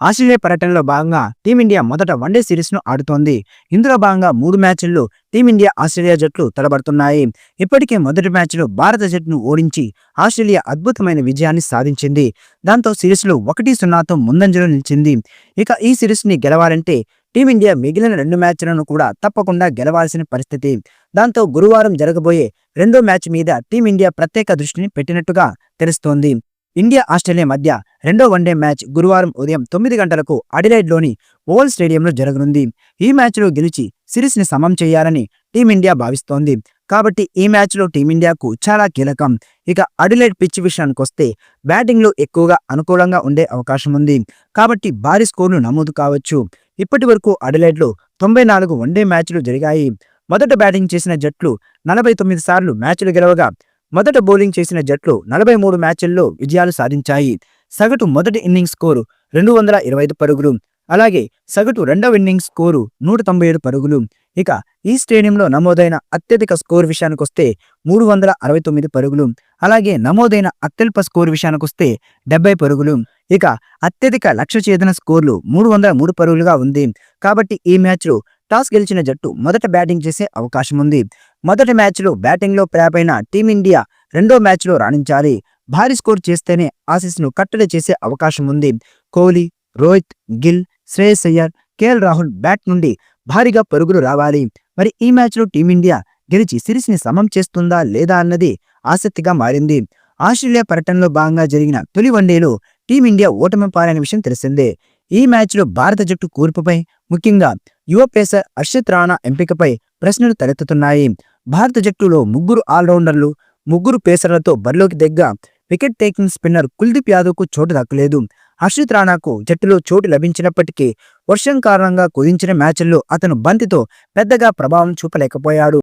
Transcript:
Australia పర్యటనలో భాగంగా team India మొదట వన్డే సిరీస్ను ఆడుతోంది. ఇందులో భాగంగా 3 మ్యాచ్ల్లో టీమిండియా, ఆస్ట్రేలియా జట్లు తలపడుతున్నాయి. ఇప్పటికే మొదటి మ్యాచ్లో భారత జట్టును ఓడించి ఆస్ట్రేలియా అద్భుతమైన విజయాన్ని సాధించింది. దాంతో సిరీస్లో 1-0తో ముందంజలో నిలిచింది. ఇక ఈ సిరీస్ని గెలవాలంటే టీమిండియా మిగిలిన 2 మ్యాచ్లను కూడా తప్పకుండా గెలవాల్సిన పరిస్థితి. దాంతో గురువారం జరగబోయే రెండో మ్యాచ్ మీద టీమిండియా ప్రత్యేక దృష్టిని పెట్టినట్టుగా తెలుస్తోంది. ఇండియా, ఆస్ట్రేలియా మధ్య రెండో వన్డే మ్యాచ్ గురువారం ఉదయం 9 గంటలకు అడిలైడ్లోని ఓవల్ స్టేడియంలో జరగనుంది. ఈ మ్యాచ్లో గెలిచి సిరీస్ని సమం చేయాలని టీమిండియా భావిస్తోంది. కాబట్టి ఈ మ్యాచ్లో టీమిండియాకు చాలా కీలకం. ఇక అడిలైడ్ పిచ్ విషయానికొస్తే బ్యాటింగ్లో ఎక్కువగా అనుకూలంగా ఉండే అవకాశం ఉంది. కాబట్టి భారీ స్కోర్లు నమోదు కావచ్చు. ఇప్పటి వరకు అడిలైడ్లో 94 వన్డే మ్యాచ్లు జరిగాయి. మొదట బ్యాటింగ్ చేసిన జట్లు 49 సార్లు మ్యాచ్లు గెలవగా, మొదట బౌలింగ్ చేసిన జట్లు 43 మ్యాచ్ల్లో విజయాలు సాధించాయి. సగటు మొదటి ఇన్నింగ్స్ స్కోరు 225 పరుగులు. అలాగే సగటు రెండవ ఇన్నింగ్స్ స్కోరు 197 పరుగులు. ఇక ఈ స్టేడియంలో నమోదైన అత్యధిక స్కోర్ విషయానికొస్తే 369 పరుగులు. అలాగే నమోదైన అత్యల్ప స్కోర్ విషయానికొస్తే 70 పరుగులు. ఇక అత్యధిక లక్ష్య ఛేదన స్కోర్లు 303 పరుగులుగా ఉంది. కాబట్టి ఈ మ్యాచ్లో టాస్ గెలిచిన జట్టు మొదట బ్యాటింగ్ చేసే అవకాశం ఉంది. మొదటి మ్యాచ్లో బ్యాటింగ్లో ప్రాపైన టీమిండియా రెండో మ్యాచ్లో రాణించాలి. భారీ స్కోర్ చేస్తేనే ఆసీస్ను కట్టడి చేసే అవకాశం ఉంది. కోహ్లీ, రోహిత్, గిల్, శ్రేయస్ అయ్యర్, కేఎల్ రాహుల్ బ్యాట్ నుండి భారీగా పరుగులు రావాలి. మరి ఈ మ్యాచ్లో టీమిండియా గెలిచి సిరీస్ని సమం చేస్తుందా లేదా అన్నది ఆసక్తిగా మారింది. ఆస్ట్రేలియా పర్యటనలో భాగంగా జరిగిన తొలి వన్డేలో టీమిండియా ఓటమి పాలైన విషయం తెలిసిందే. ఈ మ్యాచ్లో భారత జట్టు కూర్పుపై, ముఖ్యంగా యువ పేసర్ హర్షిత్ రాణా ఎంపికపై ప్రశ్నలు తలెత్తుతున్నాయి. భారత జట్టులో 3 ఆల్రౌండర్లు, 3 పేసర్లతో బరిలోకి దిగ్గా వికెట్ టేకింగ్ స్పిన్నర్ కుల్దీప్ యాదవ్కు చోటు దక్కలేదు. హర్షిత్ రాణాకు జట్టులో చోటు లభించినప్పటికీ వర్షం కారణంగా కుదించిన మ్యాచ్ల్లో అతను బంతితో పెద్దగా ప్రభావం చూపలేకపోయాడు.